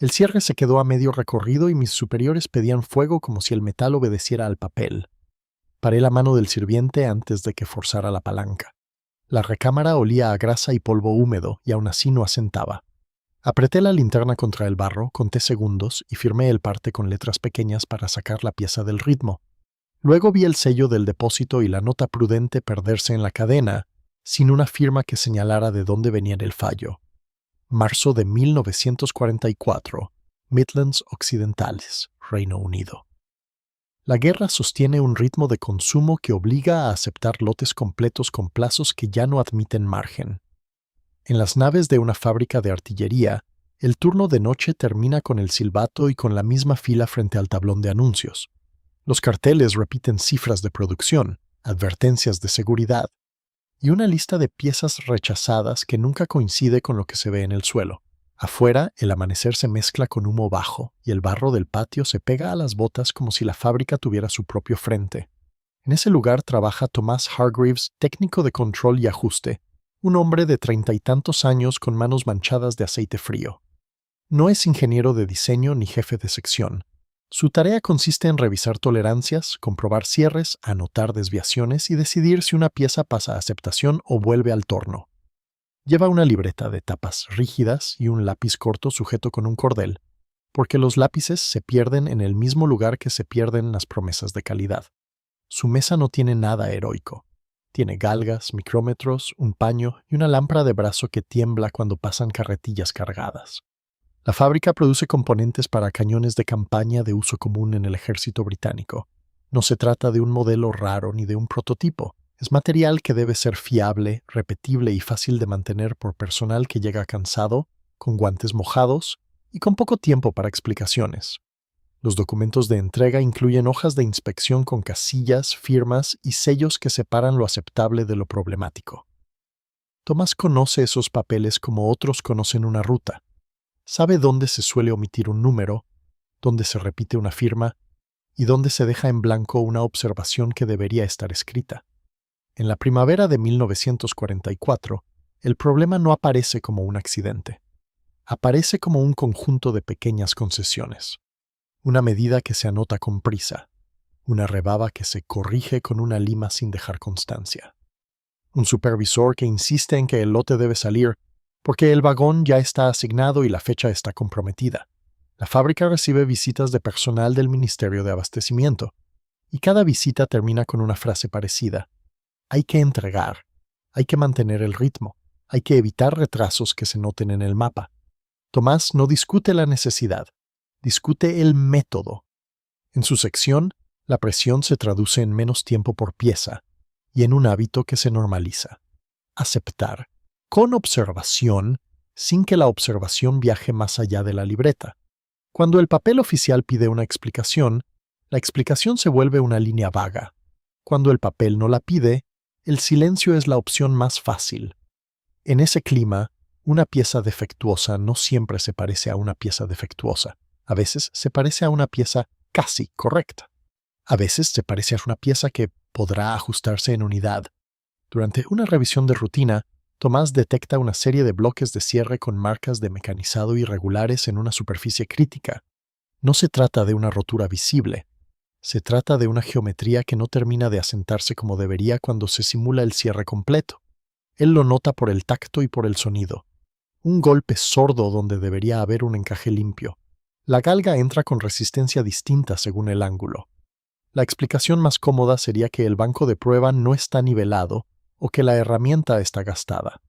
El cierre se quedó a medio recorrido y mis superiores pedían fuego como si el metal obedeciera al papel. Paré la mano del sirviente antes de que forzara la palanca. La recámara olía a grasa y polvo húmedo y aún así no asentaba. Apreté la linterna contra el barro, conté segundos y firmé el parte con letras pequeñas para sacar la pieza del ritmo. Luego vi el sello del depósito y la nota prudente perderse en la cadena, sin una firma que señalara de dónde venía el fallo. Marzo de 1944, Midlands Occidentales, Reino Unido. La guerra sostiene un ritmo de consumo que obliga a aceptar lotes completos con plazos que ya no admiten margen. En las naves de una fábrica de artillería, el turno de noche termina con el silbato y con la misma fila frente al tablón de anuncios. Los carteles repiten cifras de producción, advertencias de seguridad y una lista de piezas rechazadas que nunca coincide con lo que se ve en el suelo. Afuera, el amanecer se mezcla con humo bajo y el barro del patio se pega a las botas como si la fábrica tuviera su propio frente. En ese lugar trabaja Thomas Hargreaves, técnico de control y ajuste, un hombre de 30 y tantos años con manos manchadas de aceite frío. No es ingeniero de diseño ni jefe de sección. Su tarea consiste en revisar tolerancias, comprobar cierres, anotar desviaciones y decidir si una pieza pasa a aceptación o vuelve al torno. Lleva una libreta de tapas rígidas y un lápiz corto sujeto con un cordel, porque los lápices se pierden en el mismo lugar que se pierden las promesas de calidad. Su mesa no tiene nada heroico. Tiene galgas, micrómetros, un paño y una lámpara de brazo que tiembla cuando pasan carretillas cargadas. La fábrica produce componentes para cañones de campaña de uso común en el ejército británico. No se trata de un modelo raro ni de un prototipo. Es material que debe ser fiable, repetible y fácil de mantener por personal que llega cansado, con guantes mojados y con poco tiempo para explicaciones. Los documentos de entrega incluyen hojas de inspección con casillas, firmas y sellos que separan lo aceptable de lo problemático. Thomas conoce esos papeles como otros conocen una ruta. Sabe dónde se suele omitir un número, dónde se repite una firma y dónde se deja en blanco una observación que debería estar escrita. En la primavera de 1944, el problema no aparece como un accidente. Aparece como un conjunto de pequeñas concesiones. Una medida que se anota con prisa. Una rebaba que se corrige con una lima sin dejar constancia. Un supervisor que insiste en que el lote debe salir porque el vagón ya está asignado y la fecha está comprometida. La fábrica recibe visitas de personal del Ministerio de Abastecimiento, y cada visita termina con una frase parecida. Hay que entregar, hay que mantener el ritmo, hay que evitar retrasos que se noten en el mapa. Tomás no discute la necesidad, discute el método. En su sección, la presión se traduce en menos tiempo por pieza y en un hábito que se normaliza. Aceptar, con observación, sin que la observación viaje más allá de la libreta. Cuando el papel oficial pide una explicación, la explicación se vuelve una línea vaga. Cuando el papel no la pide, el silencio es la opción más fácil. En ese clima, una pieza defectuosa no siempre se parece a una pieza defectuosa. A veces se parece a una pieza casi correcta. A veces se parece a una pieza que podrá ajustarse en unidad. Durante una revisión de rutina, Tomás detecta una serie de bloques de cierre con marcas de mecanizado irregulares en una superficie crítica. No se trata de una rotura visible. Se trata de una geometría que no termina de asentarse como debería cuando se simula el cierre completo. Él lo nota por el tacto y por el sonido. Un golpe sordo donde debería haber un encaje limpio. La galga entra con resistencia distinta según el ángulo. La explicación más cómoda sería que el banco de prueba no está nivelado o que la herramienta está gastada.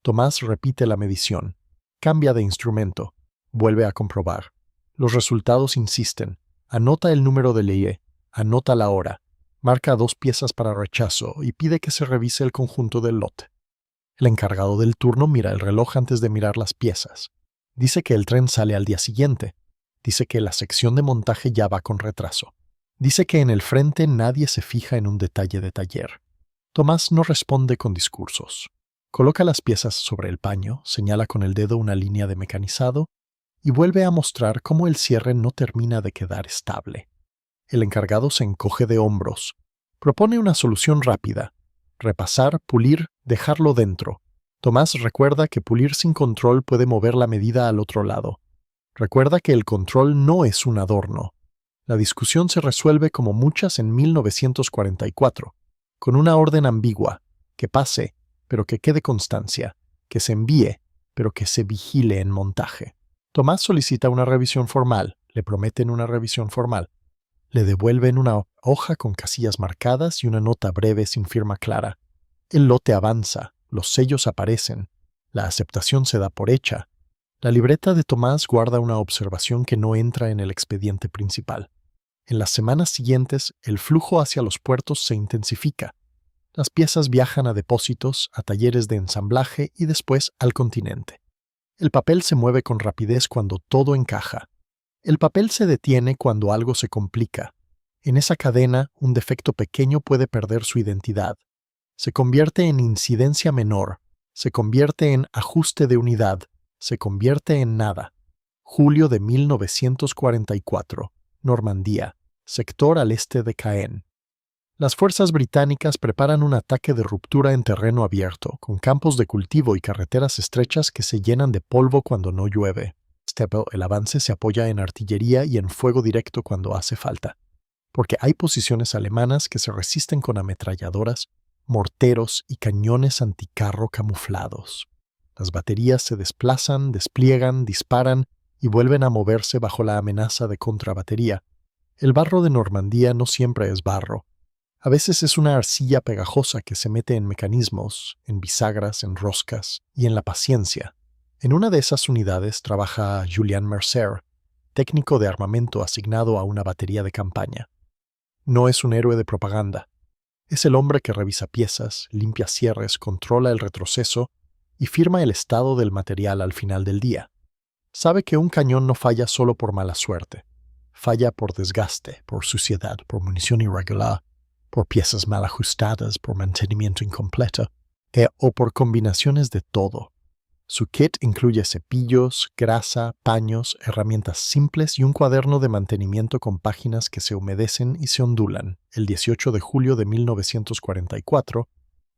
Tomás repite la medición, cambia de instrumento, vuelve a comprobar. Los resultados insisten. Anota el número de ley, anota la hora, marca 2 piezas para rechazo y pide que se revise el conjunto del lote. El encargado del turno mira el reloj antes de mirar las piezas. Dice que el tren sale al día siguiente. Dice que la sección de montaje ya va con retraso. Dice que en el frente nadie se fija en un detalle de taller. Tomás no responde con discursos. Coloca las piezas sobre el paño, señala con el dedo una línea de mecanizado y vuelve a mostrar cómo el cierre no termina de quedar estable. El encargado se encoge de hombros. Propone una solución rápida. Repasar, pulir, dejarlo dentro. Tomás recuerda que pulir sin control puede mover la medida al otro lado. Recuerda que el control no es un adorno. La discusión se resuelve como muchas en 1944, con una orden ambigua, que pase, pero que quede constancia, que se envíe, pero que se vigile en montaje. Tomás solicita una revisión formal, le prometen una revisión formal. Le devuelven una hoja con casillas marcadas y una nota breve sin firma clara. El lote avanza, los sellos aparecen, la aceptación se da por hecha. La libreta de Tomás guarda una observación que no entra en el expediente principal. En las semanas siguientes, el flujo hacia los puertos se intensifica. Las piezas viajan a depósitos, a talleres de ensamblaje y después al continente. El papel se mueve con rapidez cuando todo encaja. El papel se detiene cuando algo se complica. En esa cadena, un defecto pequeño puede perder su identidad. Se convierte en incidencia menor, se convierte en ajuste de unidad, se convierte en nada. Julio de 1944, Normandía, sector al este de Caen. Las fuerzas británicas preparan un ataque de ruptura en terreno abierto, con campos de cultivo y carreteras estrechas que se llenan de polvo cuando no llueve. El avance se apoya en artillería y en fuego directo cuando hace falta, porque hay posiciones alemanas que se resisten con ametralladoras, morteros y cañones anticarro camuflados. Las baterías se desplazan, despliegan, disparan y vuelven a moverse bajo la amenaza de contrabatería. El barro de Normandía no siempre es barro. A veces es una arcilla pegajosa que se mete en mecanismos, en bisagras, en roscas y en la paciencia. En una de esas unidades trabaja Julien Mercer, técnico de armamento asignado a una batería de campaña. No es un héroe de propaganda. Es el hombre que revisa piezas, limpia cierres, controla el retroceso y firma el estado del material al final del día. Sabe que un cañón no falla solo por mala suerte. Falla por desgaste, por suciedad, por munición irregular, por piezas mal ajustadas, por mantenimiento incompleto, o por combinaciones de todo. Su kit incluye cepillos, grasa, paños, herramientas simples y un cuaderno de mantenimiento con páginas que se humedecen y se ondulan. El 18 de julio de 1944,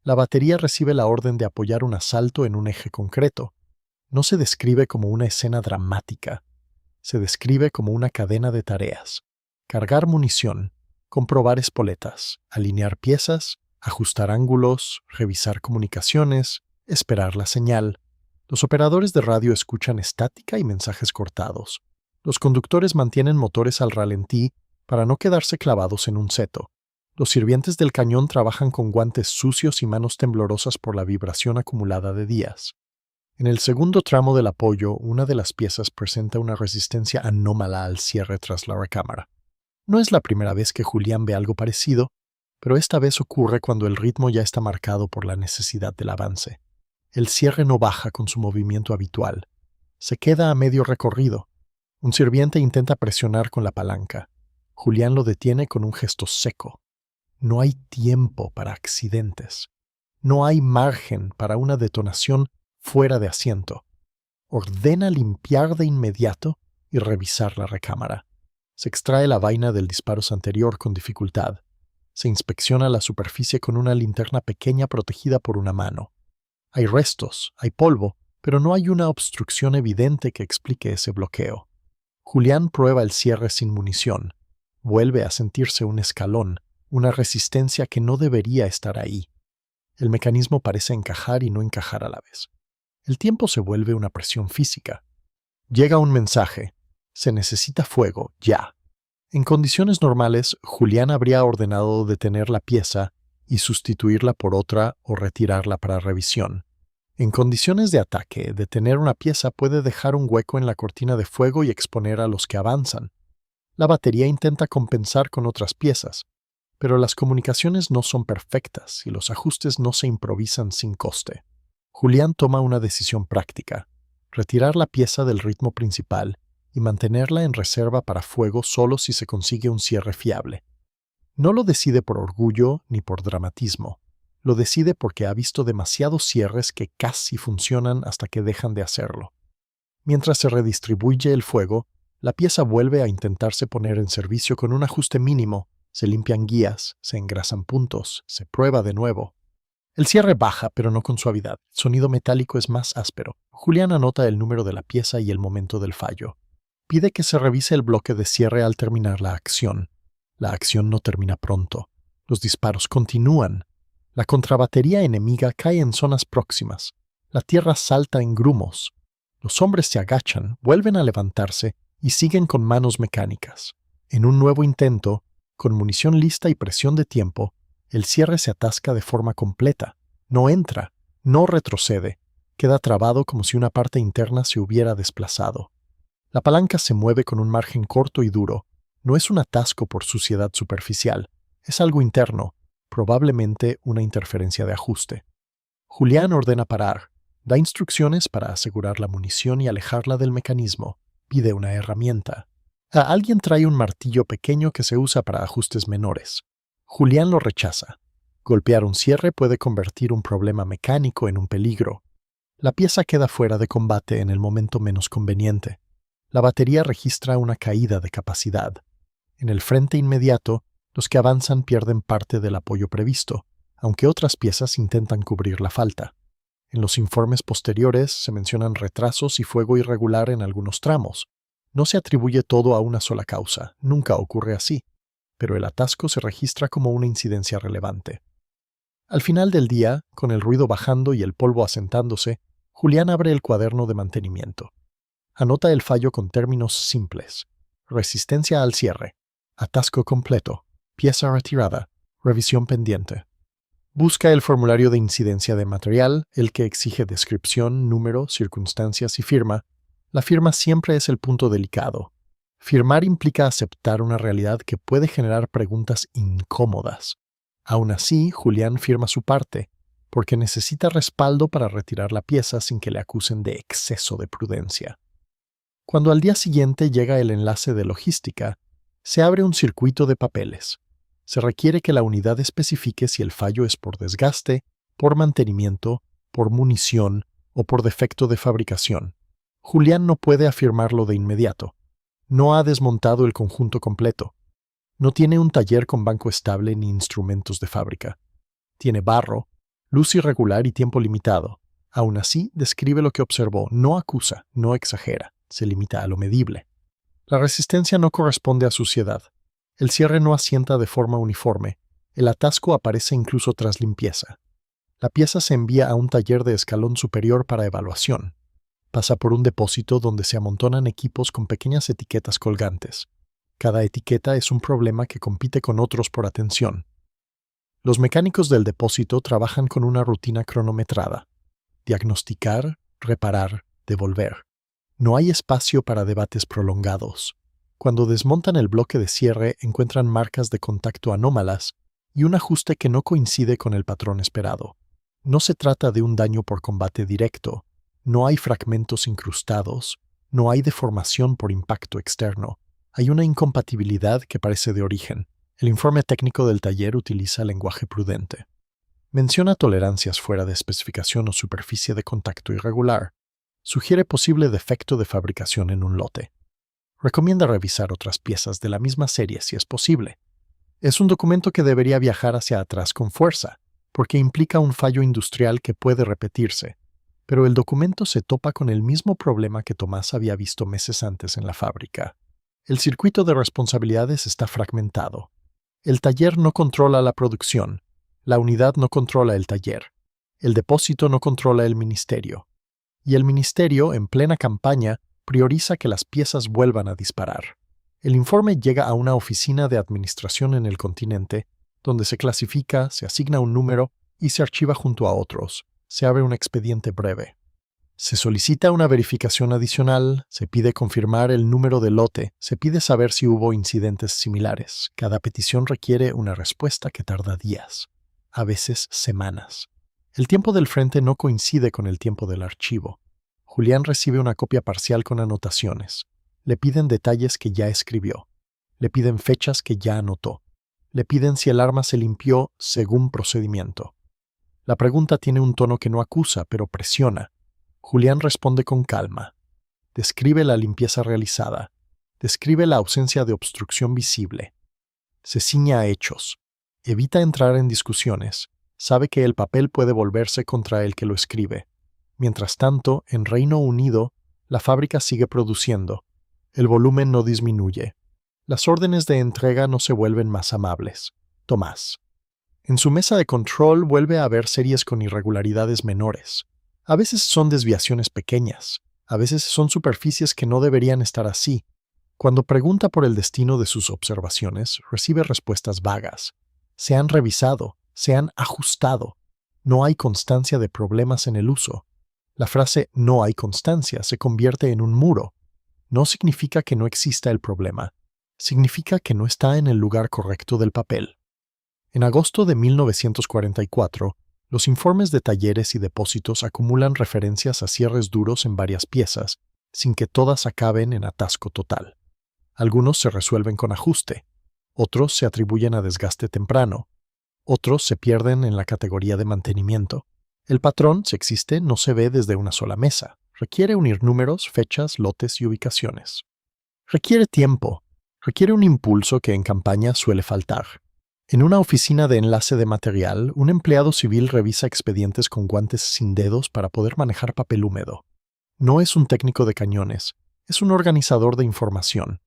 la batería recibe la orden de apoyar un asalto en un eje concreto. No se describe como una escena dramática. Se describe como una cadena de tareas. Cargar munición, comprobar espoletas, alinear piezas, ajustar ángulos, revisar comunicaciones, esperar la señal. Los operadores de radio escuchan estática y mensajes cortados. Los conductores mantienen motores al ralentí para no quedarse clavados en un seto. Los sirvientes del cañón trabajan con guantes sucios y manos temblorosas por la vibración acumulada de días. En el segundo tramo del apoyo, una de las piezas presenta una resistencia anómala al cierre tras la recámara. No es la primera vez que Julián ve algo parecido, pero esta vez ocurre cuando el ritmo ya está marcado por la necesidad del avance. El cierre no baja con su movimiento habitual. Se queda a medio recorrido. Un sirviente intenta presionar con la palanca. Julián lo detiene con un gesto seco. No hay tiempo para accidentes. No hay margen para una detonación fuera de asiento. Ordena limpiar de inmediato y revisar la recámara. Se extrae la vaina del disparo anterior con dificultad. Se inspecciona la superficie con una linterna pequeña protegida por una mano. Hay restos, hay polvo, pero no hay una obstrucción evidente que explique ese bloqueo. Julián prueba el cierre sin munición. Vuelve a sentirse un escalón, una resistencia que no debería estar ahí. El mecanismo parece encajar y no encajar a la vez. El tiempo se vuelve una presión física. Llega un mensaje. Se necesita fuego, ya. En condiciones normales, Julián habría ordenado detener la pieza y sustituirla por otra o retirarla para revisión. En condiciones de ataque, detener una pieza puede dejar un hueco en la cortina de fuego y exponer a los que avanzan. La batería intenta compensar con otras piezas, pero las comunicaciones no son perfectas y los ajustes no se improvisan sin coste. Julián toma una decisión práctica: retirar la pieza del ritmo principal y mantenerla en reserva para fuego solo si se consigue un cierre fiable. No lo decide por orgullo ni por dramatismo. Lo decide porque ha visto demasiados cierres que casi funcionan hasta que dejan de hacerlo. Mientras se redistribuye el fuego, la pieza vuelve a intentarse poner en servicio con un ajuste mínimo. Se limpian guías, se engrasan puntos, se prueba de nuevo. El cierre baja, pero no con suavidad. El sonido metálico es más áspero. Julián anota el número de la pieza y el momento del fallo. Pide que se revise el bloque de cierre al terminar la acción. La acción no termina pronto. Los disparos continúan. La contrabatería enemiga cae en zonas próximas. La tierra salta en grumos. Los hombres se agachan, vuelven a levantarse y siguen con manos mecánicas. En un nuevo intento, con munición lista y presión de tiempo, el cierre se atasca de forma completa. No entra, no retrocede. Queda trabado como si una parte interna se hubiera desplazado. La palanca se mueve con un margen corto y duro. No es un atasco por suciedad superficial. Es algo interno, probablemente una interferencia de ajuste. Julián ordena parar. Da instrucciones para asegurar la munición y alejarla del mecanismo. Pide una herramienta. Alguien trae un martillo pequeño que se usa para ajustes menores. Julián lo rechaza. Golpear un cierre puede convertir un problema mecánico en un peligro. La pieza queda fuera de combate en el momento menos conveniente. La batería registra una caída de capacidad. En el frente inmediato, los que avanzan pierden parte del apoyo previsto, aunque otras piezas intentan cubrir la falta. En los informes posteriores se mencionan retrasos y fuego irregular en algunos tramos. No se atribuye todo a una sola causa, nunca ocurre así, pero el atasco se registra como una incidencia relevante. Al final del día, con el ruido bajando y el polvo asentándose, Julián abre el cuaderno de mantenimiento. Anota el fallo con términos simples: resistencia al cierre, atasco completo, pieza retirada, revisión pendiente. Busca el formulario de incidencia de material, el que exige descripción, número, circunstancias y firma. La firma siempre es el punto delicado. Firmar implica aceptar una realidad que puede generar preguntas incómodas. Aún así, Julián firma su parte, porque necesita respaldo para retirar la pieza sin que le acusen de exceso de prudencia. Cuando al día siguiente llega el enlace de logística, se abre un circuito de papeles. Se requiere que la unidad especifique si el fallo es por desgaste, por mantenimiento, por munición o por defecto de fabricación. Julián no puede afirmarlo de inmediato. No ha desmontado el conjunto completo. No tiene un taller con banco estable ni instrumentos de fábrica. Tiene barro, luz irregular y tiempo limitado. Aún así, describe lo que observó, no acusa, no exagera, se limita a lo medible. La resistencia no corresponde a suciedad. El cierre no asienta de forma uniforme. El atasco aparece incluso tras limpieza. La pieza se envía a un taller de escalón superior para evaluación. Pasa por un depósito donde se amontonan equipos con pequeñas etiquetas colgantes. Cada etiqueta es un problema que compite con otros por atención. Los mecánicos del depósito trabajan con una rutina cronometrada: diagnosticar, reparar, devolver. No hay espacio para debates prolongados. Cuando desmontan el bloque de cierre, encuentran marcas de contacto anómalas y un ajuste que no coincide con el patrón esperado. No se trata de un daño por combate directo. No hay fragmentos incrustados. No hay deformación por impacto externo. Hay una incompatibilidad que parece de origen. El informe técnico del taller utiliza lenguaje prudente. Menciona tolerancias fuera de especificación o superficie de contacto irregular. Sugiere posible defecto de fabricación en un lote. Recomienda revisar otras piezas de la misma serie si es posible. Es un documento que debería viajar hacia atrás con fuerza, porque implica un fallo industrial que puede repetirse. Pero el documento se topa con el mismo problema que Tomás había visto meses antes en la fábrica. El circuito de responsabilidades está fragmentado. El taller no controla la producción. La unidad no controla el taller. El depósito no controla el ministerio. Y el ministerio, en plena campaña, prioriza que las piezas vuelvan a disparar. El informe llega a una oficina de administración en el continente, donde se clasifica, se asigna un número y se archiva junto a otros. Se abre un expediente breve. Se solicita una verificación adicional, se pide confirmar el número de lote, se pide saber si hubo incidentes similares. Cada petición requiere una respuesta que tarda días, a veces semanas. El tiempo del frente no coincide con el tiempo del archivo. Julián recibe una copia parcial con anotaciones. Le piden detalles que ya escribió. Le piden fechas que ya anotó. Le piden si el arma se limpió según procedimiento. La pregunta tiene un tono que no acusa, pero presiona. Julián responde con calma. Describe la limpieza realizada. Describe la ausencia de obstrucción visible. Se ciñe a hechos. Evita entrar en discusiones. Sabe que el papel puede volverse contra el que lo escribe. Mientras tanto, en Reino Unido, la fábrica sigue produciendo. El volumen no disminuye. Las órdenes de entrega no se vuelven más amables. Tomás. En su mesa de control vuelve a haber series con irregularidades menores. A veces son desviaciones pequeñas. A veces son superficies que no deberían estar así. Cuando pregunta por el destino de sus observaciones, recibe respuestas vagas. Se han revisado, se han ajustado. No hay constancia de problemas en el uso. La frase "no hay constancia" se convierte en un muro. No significa que no exista el problema. Significa que no está en el lugar correcto del papel. En agosto de 1944, los informes de talleres y depósitos acumulan referencias a cierres duros en varias piezas, sin que todas acaben en atasco total. Algunos se resuelven con ajuste, otros se atribuyen a desgaste temprano, otros se pierden en la categoría de mantenimiento. El patrón, si existe, no se ve desde una sola mesa. Requiere unir números, fechas, lotes y ubicaciones. Requiere tiempo. Requiere un impulso que en campaña suele faltar. En una oficina de enlace de material, un empleado civil revisa expedientes con guantes sin dedos para poder manejar papel húmedo. No es un técnico de cañones, es un organizador de información.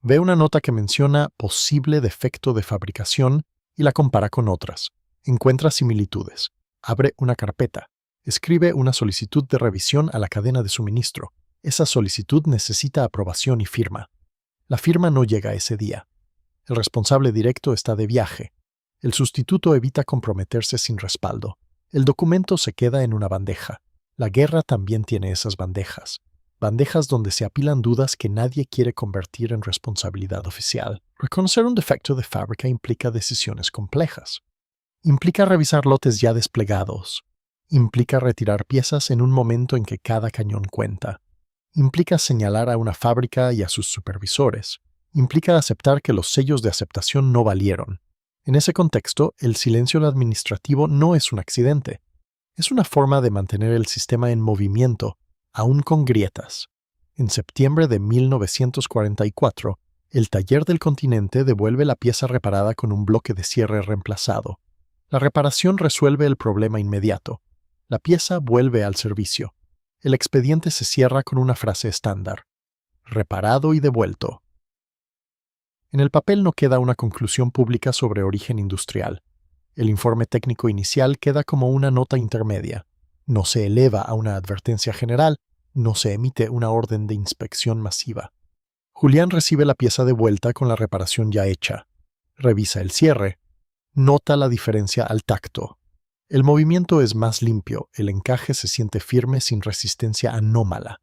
Ve una nota que menciona posible defecto de fabricación y la compara con otras. Encuentra similitudes. Abre una carpeta. Escribe una solicitud de revisión a la cadena de suministro. Esa solicitud necesita aprobación y firma. La firma no llega ese día. El responsable directo está de viaje. El sustituto evita comprometerse sin respaldo. El documento se queda en una bandeja. La guerra también tiene esas bandejas. Bandejas donde se apilan dudas que nadie quiere convertir en responsabilidad oficial. Reconocer un defecto de fábrica implica decisiones complejas. Implica revisar lotes ya desplegados. Implica retirar piezas en un momento en que cada cañón cuenta. Implica señalar a una fábrica y a sus supervisores. Implica aceptar que los sellos de aceptación no valieron. En ese contexto, el silencio administrativo no es un accidente. Es una forma de mantener el sistema en movimiento, aún con grietas. En septiembre de 1944, el taller del Continente devuelve la pieza reparada con un bloque de cierre reemplazado. La reparación resuelve el problema inmediato. La pieza vuelve al servicio. El expediente se cierra con una frase estándar: reparado y devuelto. En el papel no queda una conclusión pública sobre origen industrial. El informe técnico inicial queda como una nota intermedia. No se eleva a una advertencia general, no se emite una orden de inspección masiva. Julián recibe la pieza de vuelta con la reparación ya hecha. Revisa el cierre. Nota la diferencia al tacto. El movimiento es más limpio, el encaje se siente firme sin resistencia anómala.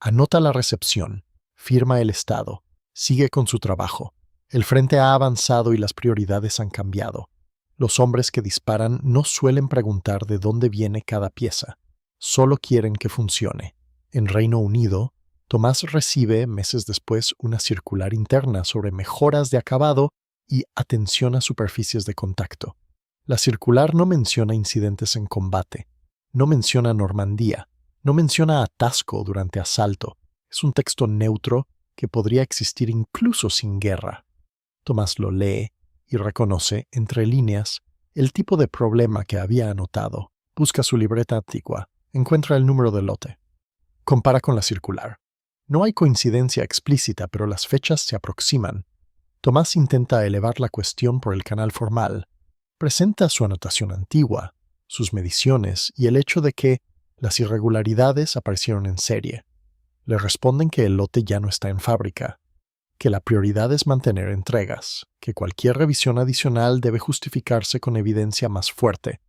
Anota la recepción. Firma el estado. Sigue con su trabajo. El frente ha avanzado y las prioridades han cambiado. Los hombres que disparan no suelen preguntar de dónde viene cada pieza. Solo quieren que funcione. En Reino Unido, Tomás recibe, meses después, una circular interna sobre mejoras de acabado y atención a superficies de contacto. La circular no menciona incidentes en combate, no menciona Normandía, no menciona atasco durante asalto. Es un texto neutro que podría existir incluso sin guerra. Tomás lo lee y reconoce, entre líneas, el tipo de problema que había anotado. Busca su libreta antigua, encuentra el número de lote. Compara con la circular. No hay coincidencia explícita, pero las fechas se aproximan. Tomás intenta elevar la cuestión por el canal formal. Presenta su anotación antigua, sus mediciones y el hecho de que las irregularidades aparecieron en serie. Le responden que el lote ya no está en fábrica, que la prioridad es mantener entregas, que cualquier revisión adicional debe justificarse con evidencia más fuerte.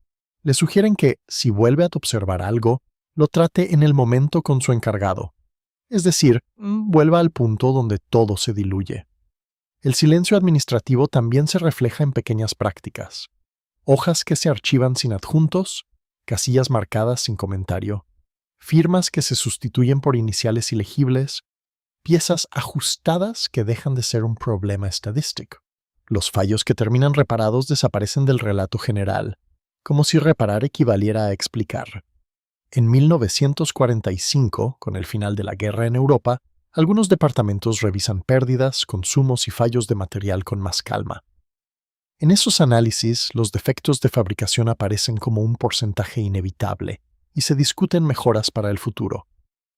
Le sugieren que, si vuelve a observar algo, lo trate en el momento con su encargado. Es decir, vuelva al punto donde todo se diluye. El silencio administrativo también se refleja en pequeñas prácticas. Hojas que se archivan sin adjuntos, casillas marcadas sin comentario, firmas que se sustituyen por iniciales ilegibles, piezas ajustadas que dejan de ser un problema estadístico. Los fallos que terminan reparados desaparecen del relato general, como si reparar equivaliera a explicar. En 1945, con el final de la guerra en Europa, algunos departamentos revisan pérdidas, consumos y fallos de material con más calma. En esos análisis, los defectos de fabricación aparecen como un porcentaje inevitable y se discuten mejoras para el futuro.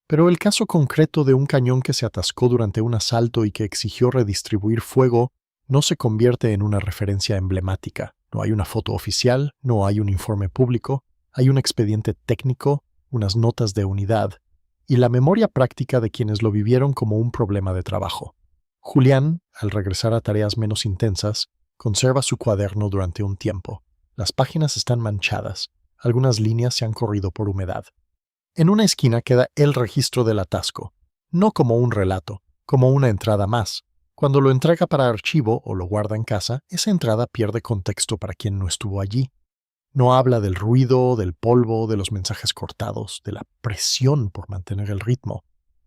Pero el caso concreto de un cañón que se atascó durante un asalto y que exigió redistribuir fuego no se convierte en una referencia emblemática. No hay una foto oficial, no hay un informe público, hay un expediente técnico, unas notas de unidad y la memoria práctica de quienes lo vivieron como un problema de trabajo. Julián, al regresar a tareas menos intensas, conserva su cuaderno durante un tiempo. Las páginas están manchadas, algunas líneas se han corrido por humedad. En una esquina queda el registro del atasco, no como un relato, como una entrada más. Cuando lo entrega para archivo o lo guarda en casa, esa entrada pierde contexto para quien no estuvo allí. No habla del ruido, del polvo, de los mensajes cortados, de la presión por mantener el ritmo.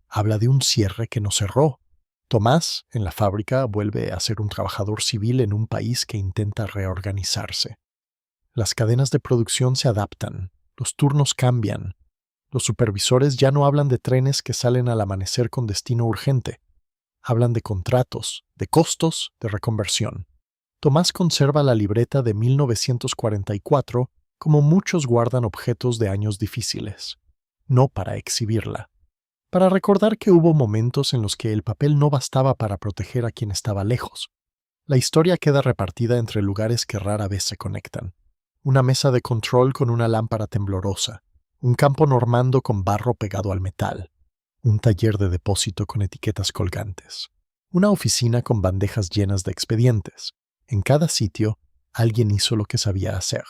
Habla de un cierre que no cerró. Tomás, en la fábrica, vuelve a ser un trabajador civil en un país que intenta reorganizarse. Las cadenas de producción se adaptan, los turnos cambian. Los supervisores ya no hablan de trenes que salen al amanecer con destino urgente. Hablan de contratos, de costos, de reconversión. Tomás conserva la libreta de 1944 como muchos guardan objetos de años difíciles, no para exhibirla, para recordar que hubo momentos en los que el papel no bastaba para proteger a quien estaba lejos. La historia queda repartida entre lugares que rara vez se conectan. Una mesa de control con una lámpara temblorosa, un campo normando con barro pegado al metal, un taller de depósito con etiquetas colgantes, una oficina con bandejas llenas de expedientes. En cada sitio, alguien hizo lo que sabía hacer: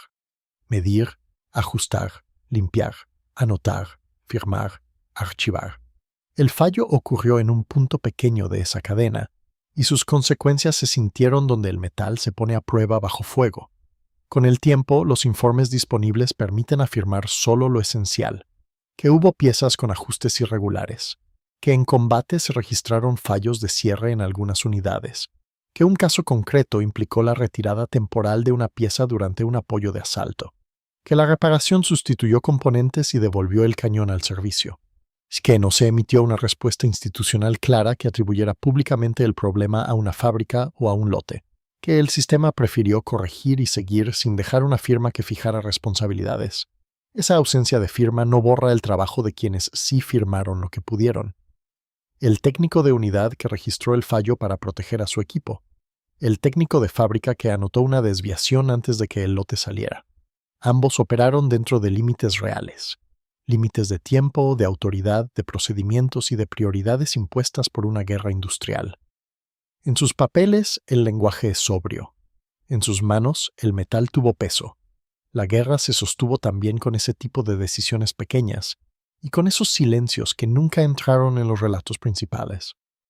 medir, ajustar, limpiar, anotar, firmar, archivar. El fallo ocurrió en un punto pequeño de esa cadena, y sus consecuencias se sintieron donde el metal se pone a prueba bajo fuego. Con el tiempo, los informes disponibles permiten afirmar solo lo esencial: que hubo piezas con ajustes irregulares, que en combate se registraron fallos de cierre en algunas unidades, que un caso concreto implicó la retirada temporal de una pieza durante un apoyo de asalto, que la reparación sustituyó componentes y devolvió el cañón al servicio, que no se emitió una respuesta institucional clara que atribuyera públicamente el problema a una fábrica o a un lote, que el sistema prefirió corregir y seguir sin dejar una firma que fijara responsabilidades. Esa ausencia de firma no borra el trabajo de quienes sí firmaron lo que pudieron. El técnico de unidad que registró el fallo para proteger a su equipo. El técnico de fábrica que anotó una desviación antes de que el lote saliera. Ambos operaron dentro de límites reales. Límites de tiempo, de autoridad, de procedimientos y de prioridades impuestas por una guerra industrial. En sus papeles, el lenguaje es sobrio. En sus manos, el metal tuvo peso. La guerra se sostuvo también con ese tipo de decisiones pequeñas y con esos silencios que nunca entraron en los relatos principales.